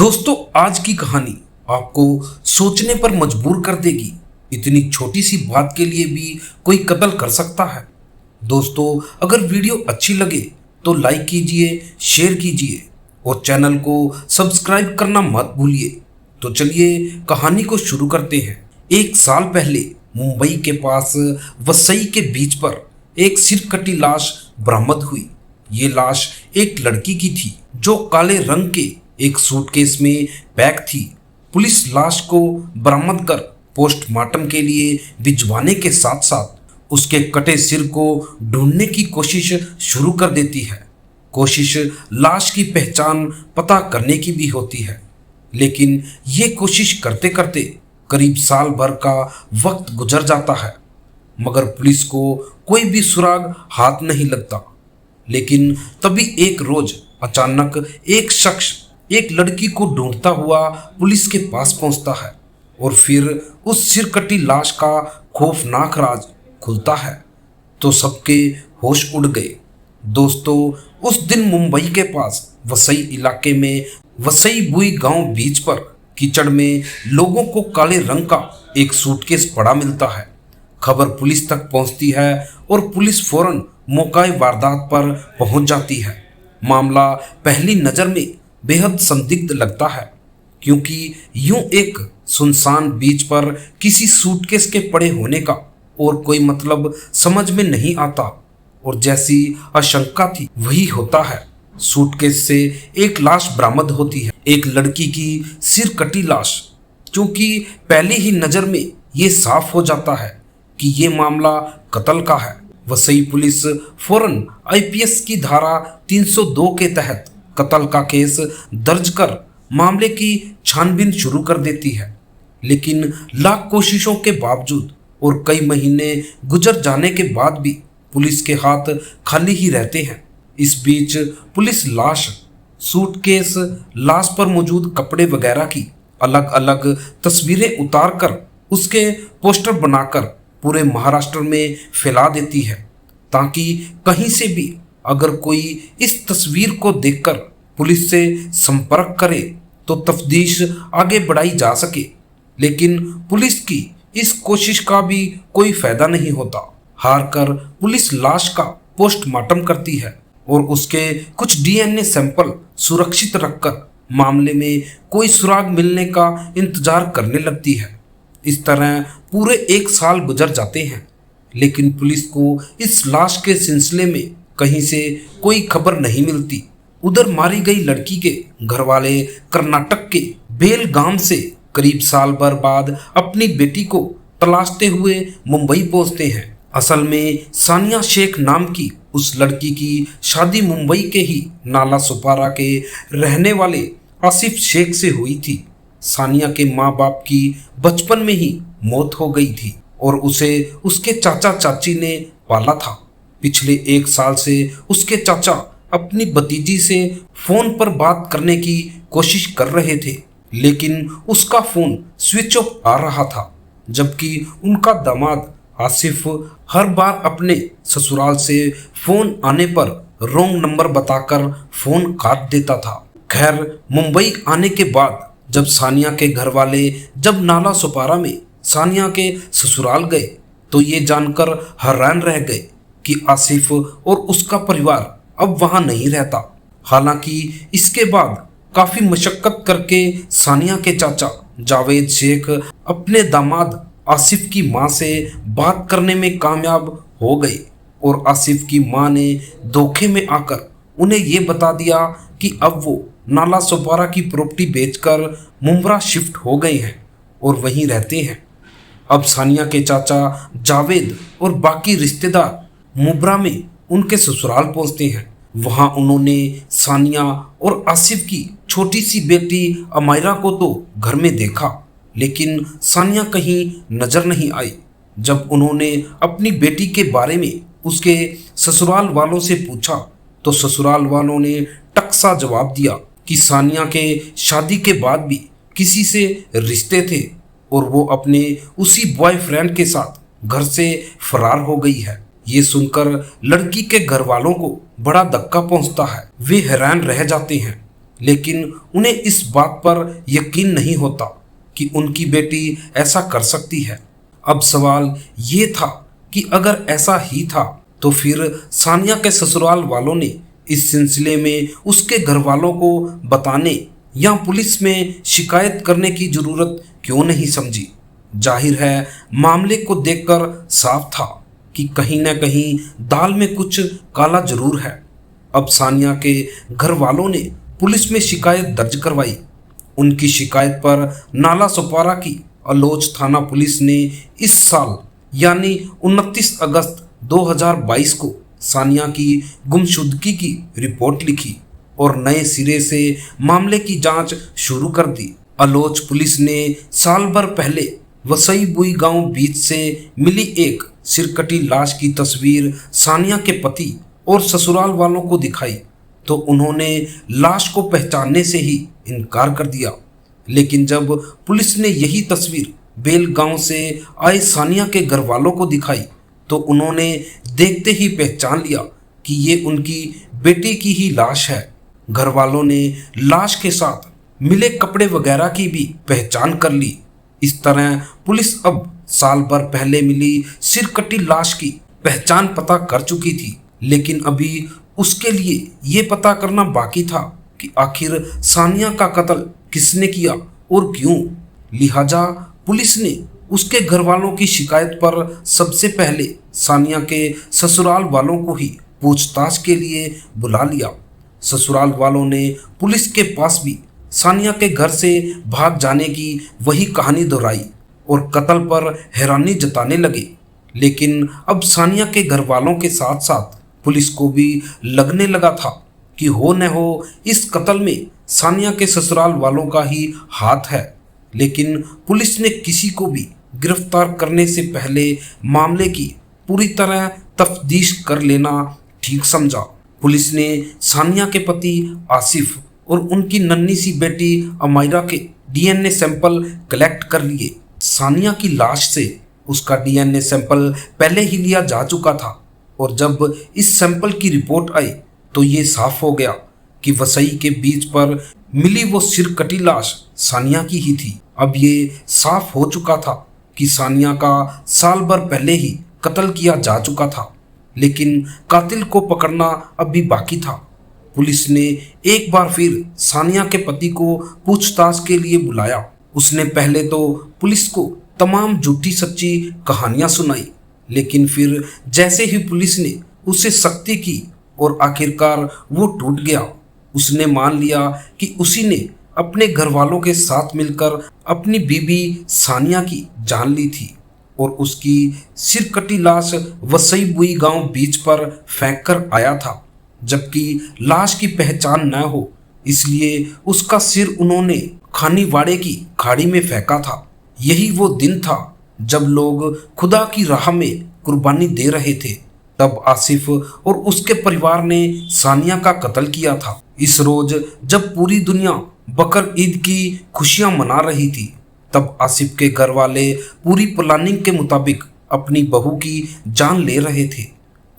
दोस्तों, आज की कहानी आपको सोचने पर मजबूर कर देगी। इतनी छोटी सी बात के लिए भी कोई कत्ल कर सकता है। दोस्तों, अगर वीडियो अच्छी लगे तो लाइक कीजिए, शेयर कीजिए और चैनल को सब्सक्राइब करना मत भूलिए। तो चलिए कहानी को शुरू करते हैं। एक साल पहले मुंबई के पास वसई के बीच पर एक सिरकटी लाश बरामद हुई। ये लाश एक लड़की की थी जो काले रंग के एक सूटकेस में पैक थी। पुलिस लाश को बरामद कर पोस्टमार्टम के लिए भिजवाने के साथ साथ उसके कटे सिर को ढूंढने की कोशिश शुरू कर देती है। कोशिश लाश की पहचान पता करने की भी होती है, लेकिन ये कोशिश करते करते करीब साल भर का वक्त गुजर जाता है, मगर पुलिस को कोई भी सुराग हाथ नहीं लगता। लेकिन तभी एक रोज अचानक एक शख्स एक लड़की को ढूंढता हुआ पुलिस के पास पहुंचता है और फिर उस सिरकटी लाश का खौफनाक राज खुलता है तो सबके होश उड़ गए। दोस्तों, उस दिन मुंबई के पास वसई इलाके में वसई बुई गांव बीच पर कीचड़ में लोगों को काले रंग का एक सूटकेस पड़ा मिलता है। खबर पुलिस तक पहुंचती है और पुलिस फौरन मौके वारदात पर पहुंच जाती है। मामला पहली नज़र में बेहद संदिग्ध लगता है, क्योंकि यूं एक सुनसान बीच पर किसी सूटकेस के पड़े होने का और कोई मतलब समझ में नहीं आता, और जैसी आशंका थी वही होता है। सूटकेस से एक लाश बरामद होती है, एक लड़की की सिरकटी लाश। क्योंकि पहली ही नज़र में ये साफ हो जाता है कि ये मामला कत्ल का है। वसई पुलिस फौरन आईपीसी की धारा 302 के तहत कत्ल का केस दर्ज कर मामले की छानबीन शुरू कर देती है। लेकिन लाख कोशिशों के बावजूद और कई महीने गुजर जाने के बाद भी पुलिस के हाथ खाली ही रहते हैं। इस बीच पुलिस लाश, सूटकेस, लाश पर मौजूद कपड़े वगैरह की अलग अलग तस्वीरें उतार कर उसके पोस्टर बनाकर पूरे महाराष्ट्र में फैला देती है, ताकि कहीं से भी अगर कोई इस तस्वीर को देखकर पुलिस से संपर्क करे तो तफ्तीश आगे बढ़ाई जा सके। लेकिन पुलिस की इस कोशिश का भी कोई फायदा नहीं होता। हार कर पुलिस लाश का पोस्टमार्टम करती है और उसके कुछ डीएनए सैंपल सुरक्षित रखकर मामले में कोई सुराग मिलने का इंतजार करने लगती है। इस तरह पूरे एक साल गुजर जाते हैं, लेकिन पुलिस को इस लाश के सिलसिले में कहीं से कोई खबर नहीं मिलती। उधर मारी गई लड़की के घर वाले कर्नाटक के बेलगाम से करीब साल भर बाद अपनी बेटी को तलाशते हुए मुंबई पहुंचते हैं। असल में सानिया शेख नाम की उस लड़की की शादी मुंबई के ही नाला सुपारा के रहने वाले आसिफ शेख से हुई थी। सानिया के माँ बाप की बचपन में ही मौत हो गई थी और उसे उसके चाचा चाची ने पाला था। पिछले एक साल से उसके चाचा अपनी भतीजी से फोन पर बात करने की कोशिश कर रहे थे, लेकिन उसका फोन स्विच ऑफ आ रहा था, जबकि उनका दामाद आसिफ हर बार अपने ससुराल से फोन आने पर रॉन्ग नंबर बताकर फोन काट देता था। खैर, मुंबई आने के बाद जब सानिया के घर वाले जब नाला सुपारा में सानिया के ससुराल गए तो ये जानकर हैरान रह गए कि आसिफ और उसका परिवार अब वहां नहीं रहता। हालांकि इसके बाद काफी मशक्कत करके सानिया के चाचा जावेद शेख अपने दामाद आसिफ की मां से बात करने में कामयाब हो गए और आसिफ की मां ने धोखे में आकर उन्हें ये बता दिया कि अब वो नाला सुपारा की प्रॉपर्टी बेचकर मुंब्रा शिफ्ट हो गए हैं और वहीं रहते हैं। अब सानिया के चाचा जावेद और बाकी रिश्तेदार मुंब्रा में उनके ससुराल पहुंचते हैं। वहां उन्होंने सानिया और आसिफ की छोटी सी बेटी अमायरा को तो घर में देखा, लेकिन सानिया कहीं नजर नहीं आई। जब उन्होंने अपनी बेटी के बारे में उसके ससुराल वालों से पूछा तो ससुराल वालों ने टकसा जवाब दिया कि सानिया के शादी के बाद भी किसी से रिश्ते थे और वो अपने उसी बॉयफ्रेंड के साथ घर से फरार हो गई है। ये सुनकर लड़की के घर वालों को बड़ा धक्का पहुंचता है। वे हैरान रह जाते हैं लेकिन उन्हें इस बात पर यकीन नहीं होता कि उनकी बेटी ऐसा कर सकती है। अब सवाल ये था कि अगर ऐसा ही था तो फिर सानिया के ससुराल वालों ने इस सिलसिले में उसके घर वालों को बताने या पुलिस में शिकायत करने की जरूरत क्यों नहीं समझी। जाहिर है मामले को देखकर साफ था कि कहीं न कहीं दाल में कुछ काला जरूर है। अब सानिया के घर वालों ने पुलिस में शिकायत दर्ज करवाई। उनकी शिकायत पर नाला सोपारा की अलोच थाना पुलिस ने इस साल यानी 29 अगस्त 2022 को सानिया की गुमशुदगी की रिपोर्ट लिखी और नए सिरे से मामले की जांच शुरू कर दी। अलोच पुलिस ने साल भर पहले वसई बुई गांव बीच से मिली एक सिरकटी लाश की तस्वीर सानिया के पति और ससुराल वालों को दिखाई तो उन्होंने लाश को पहचानने से ही इनकार कर दिया। लेकिन जब पुलिस ने यही तस्वीर बेल गांव से आए सानिया के घर वालों को दिखाई तो उन्होंने देखते ही पहचान लिया कि ये उनकी बेटी की ही लाश है। घर वालों ने लाश के साथ मिले कपड़े वगैरह की भी पहचान कर ली। इस तरह पुलिस अब साल भर पहले मिली सिरकटी लाश की पहचान पता कर चुकी थी, लेकिन अभी उसके लिए ये पता करना बाकी था कि आखिर सानिया का कत्ल किसने किया और क्यों। लिहाजा पुलिस ने उसके घर वालों की शिकायत पर सबसे पहले सानिया के ससुराल वालों को ही पूछताछ के लिए बुला लिया। ससुराल वालों ने पुलिस के पास भी सानिया के घर से भाग जाने की वही कहानी दोहराई और कत्ल पर हैरानी जताने लगे। लेकिन अब सानिया के घर वालों के साथ साथ पुलिस को भी लगने लगा था कि हो न हो इस कत्ल में सानिया के ससुराल वालों का ही हाथ है। लेकिन पुलिस ने किसी को भी गिरफ्तार करने से पहले मामले की पूरी तरह तफ्तीश कर लेना ठीक समझा। पुलिस ने सानिया के पति आसिफ और उनकी नन्ही सी बेटी अमायरा के डीएनए सैंपल कलेक्ट कर लिए। सानिया की लाश से उसका डीएनए सैंपल पहले ही लिया जा चुका था और जब इस सैंपल की रिपोर्ट आई तो ये साफ हो गया कि वसई के बीच पर मिली वो सिरकटी लाश सानिया की ही थी। अब ये साफ हो चुका था कि सानिया का साल भर पहले ही कत्ल किया जा चुका था, लेकिन कातिल को पकड़ना अभी बाकी था। पुलिस ने एक बार फिर सानिया के पति को पूछताछ के लिए बुलाया। उसने पहले तो पुलिस को तमाम झूठी सच्ची कहानियां सुनाई, लेकिन फिर जैसे ही पुलिस ने उसे सख्ती की और आखिरकार वो टूट गया। उसने मान लिया कि उसी ने अपने घर वालों के साथ मिलकर अपनी बीबी सानिया की जान ली थी और उसकी सिरकटी लाश वसई बुई गांव बीच पर फेंक कर आया था, जबकि लाश की पहचान न हो इसलिए उसका सिर उन्होंने खानीवाड़े की खाड़ी में फेंका था। यही वो दिन था जब लोग खुदा की राह में कुर्बानी दे रहे थे। तब आसिफ और उसके परिवार ने सानिया का कत्ल किया था। इस रोज जब पूरी दुनिया बकर ईद की खुशियां मना रही थी, तब आसिफ के घर वाले पूरी प्लानिंग के मुताबिक अपनी बहू की जान ले रहे थे।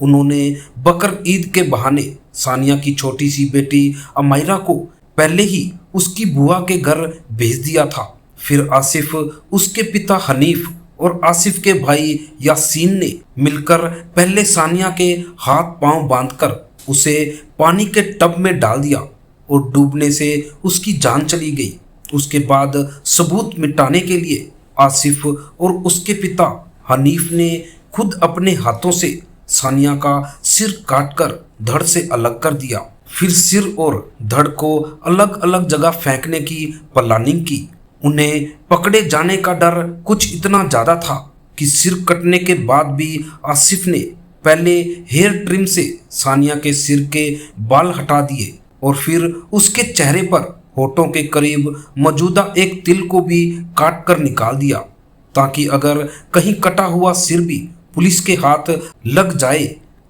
उन्होंने बकर ईद के बहाने सानिया की छोटी सी बेटी अमायरा को पहले ही उसकी बुआ के घर भेज दिया था। फिर आसिफ, उसके पिता हनीफ और आसिफ के भाई यासीन ने मिलकर पहले सानिया के हाथ पांव बांधकर उसे पानी के टब में डाल दिया और डूबने से उसकी जान चली गई। उसके बाद सबूत मिटाने के लिए आसिफ और उसके पिता हनीफ ने खुद अपने हाथों से सानिया का सिर काटकर धड़ से अलग कर दिया। फिर सिर और धड़ को अलग अलग जगह फेंकने की प्लानिंग की। उन्हें पकड़े जाने का डर कुछ इतना ज्यादा था कि सिर कटने के बाद भी आसिफ ने पहले हेयर ट्रिम से सानिया के सिर के बाल हटा दिए और फिर उसके चेहरे पर होठों के करीब मौजूदा एक तिल को भी काट कर निकाल दिया, ताकि अगर कहीं कटा हुआ सिर भी पुलिस के हाथ लग जाए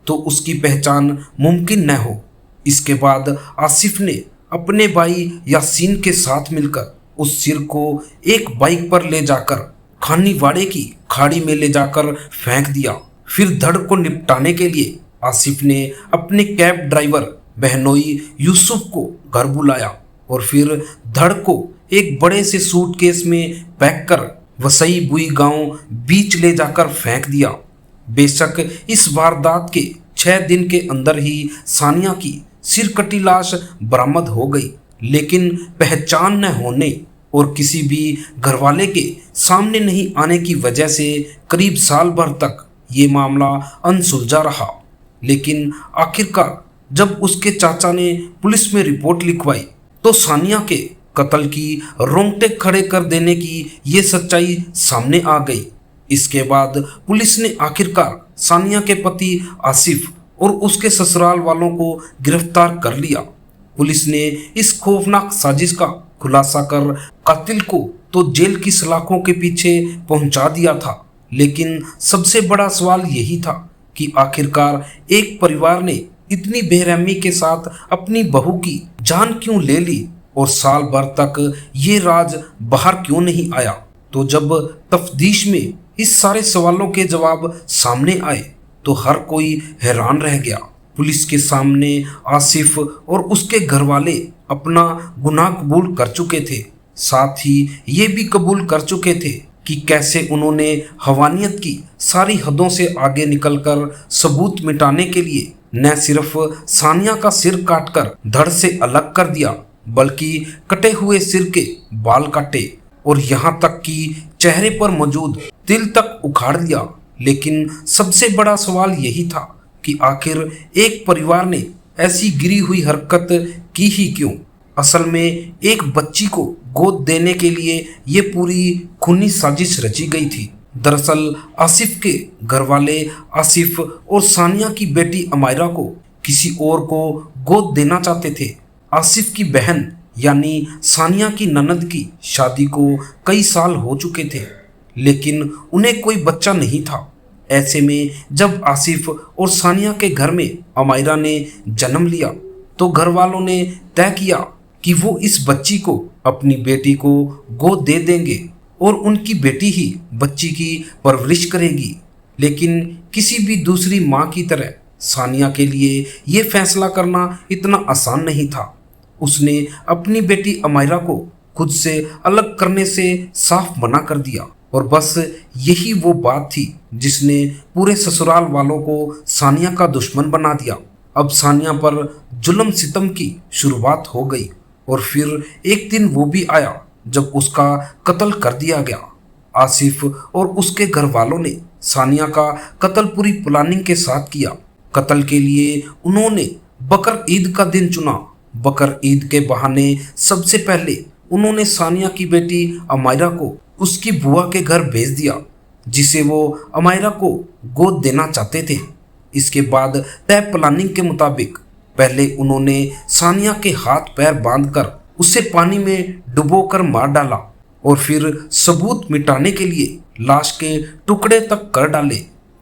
तो उसकी पहचान मुमकिन न हो। इसके बाद आसिफ ने अपने भाई यासीन के साथ मिलकर उस सिर को एक बाइक पर ले जाकर खानीवाड़े की खाड़ी में ले जाकर फेंक दिया। फिर धड़ को निपटाने के लिए आसिफ ने अपने कैब ड्राइवर बहनोई यूसुफ को घर बुलाया और फिर धड़ को एक बड़े से सूटकेस में पैक कर वसई बुई गांव बीच ले जाकर फेंक दिया। बेशक इस वारदात के 6 दिन के अंदर ही सानिया की सिरकटी लाश बरामद हो गई, लेकिन पहचान न होने और किसी भी घरवाले के सामने नहीं आने की वजह से करीब साल भर तक ये मामला अनसुलझा रहा। लेकिन आखिरकार जब उसके चाचा ने पुलिस में रिपोर्ट लिखवाई तो सानिया के कत्ल की रोंगटे खड़े कर देने की ये सच्चाई सामने आ गई। इसके बाद पुलिस ने आखिरकार सानिया के पति आसिफ और उसके ससुराल वालों को गिरफ्तार कर लिया। पुलिस ने इस खौफनाक साजिश का खुलासा कर कातिल को तो जेल की सलाखों के पीछे पहुंचा दिया था, लेकिन सबसे बड़ा सवाल यही था कि आखिरकार एक परिवार ने इतनी बेरहमी के साथ अपनी बहू की जान क्यों ले ली और साल भर तक ये राज बाहर क्यों नहीं आया। तो जब तफ्तीश में इस सारे सवालों के जवाब सामने आए तो हर कोई हैरान रह गया। पुलिस के सामने आसिफ और उसके घरवाले अपना गुनाह कबूल कर चुके थे, साथ ही ये भी कबूल कर चुके थे कि कैसे उन्होंने हवानियत की सारी हदों से आगे निकलकर सबूत मिटाने के लिए न सिर्फ सानिया का सिर काटकर धड़ से अलग कर दिया, बल्कि कटे हुए सिर के बाल काटे और यहाँ तक कि चेहरे पर मौजूद तिल तक उखाड़ दिया। लेकिन सबसे बड़ा सवाल यही था कि आखिर एक परिवार ने ऐसी गिरी हुई हरकत की ही क्यों। असल में एक बच्ची को गोद देने के लिए ये पूरी खूनी साजिश रची गई थी। दरअसल आसिफ के घरवाले आसिफ और सानिया की बेटी अमायरा को किसी और को गोद देना चाहते थे। आसिफ की बहन यानी सानिया की ननद की शादी को कई साल हो चुके थे, लेकिन उन्हें कोई बच्चा नहीं था। ऐसे में जब आसिफ और सानिया के घर में अमायरा ने जन्म लिया तो घर वालों ने तय किया कि वो इस बच्ची को अपनी बेटी को गोद दे देंगे और उनकी बेटी ही बच्ची की परवरिश करेगी। लेकिन किसी भी दूसरी माँ की तरह सानिया के लिए ये फैसला करना इतना आसान नहीं था। उसने अपनी बेटी अमायरा को खुद से अलग करने से साफ मना कर दिया और बस यही वो बात थी जिसने पूरे ससुराल वालों को सानिया का दुश्मन बना दिया। अब सानिया पर जुल्म सितम की शुरुआत हो गई और फिर एक दिन वो भी आया जब उसका कत्ल कर दिया गया। आसिफ और उसके घर वालों ने सानिया का कत्ल पूरी प्लानिंग के साथ किया। कत्ल के लिए उन्होंने बकर ईद का दिन चुना। बकर ईद के बहाने सबसे पहले उन्होंने सानिया की बेटी अमायरा को उसकी बुआ के घर भेज दिया, जिसे वो अमायरा को गोद देना चाहते थे। इसके बाद तय प्लानिंग के मुताबिक पहले उन्होंने सानिया के हाथ पैर बांधकर उसे पानी में डुबोकर मार डाला और फिर सबूत मिटाने के लिए लाश के टुकड़े तक कर डाले।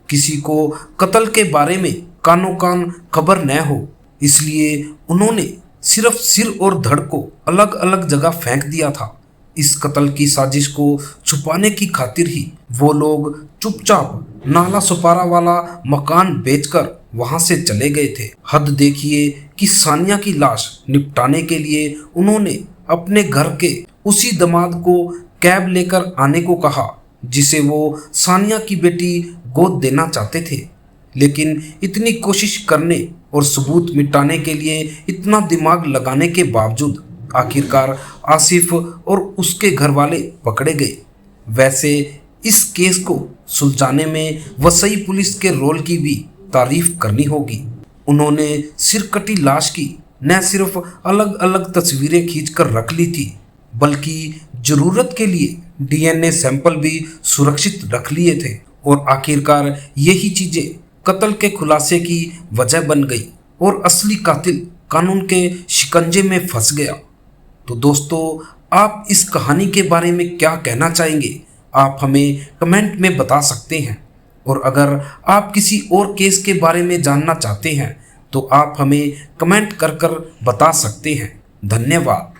किसी को कत्ल के बारे में कानो कान खबर न हो, इसलिए उन्होंने सिर्फ सिर और धड़ को अलग अलग जगह फेंक दिया था। इस कत्ल की साजिश को छुपाने की खातिर ही वो लोग चुपचाप नाला सुपारा वाला मकान बेचकर वहां से चले गए थे। हद देखिए कि सानिया की लाश निपटाने के लिए उन्होंने अपने घर के उसी दामाद को कैब लेकर आने को कहा जिसे वो सानिया की बेटी गोद देना चाहते थे। लेकिन इतनी कोशिश करने और सबूत मिटाने के लिए इतना दिमाग लगाने के बावजूद आखिरकार आसिफ और उसके घर वाले पकड़े गए। वैसे इस केस को सुलझाने में वसई पुलिस के रोल की भी तारीफ करनी होगी। उन्होंने सिरकटी लाश की न सिर्फ अलग अलग तस्वीरें खींचकर रख ली थी, बल्कि जरूरत के लिए डीएनए सैंपल भी सुरक्षित रख लिए थे और आखिरकार यही चीजें कत्ल के खुलासे की वजह बन गई और असली कातिल कानून के शिकंजे में फंस गया। तो दोस्तों, आप इस कहानी के बारे में क्या कहना चाहेंगे? आप हमें कमेंट में बता सकते हैं। और अगर आप किसी और केस के बारे में जानना चाहते हैं तो आप हमें कमेंट कर बता सकते हैं। धन्यवाद।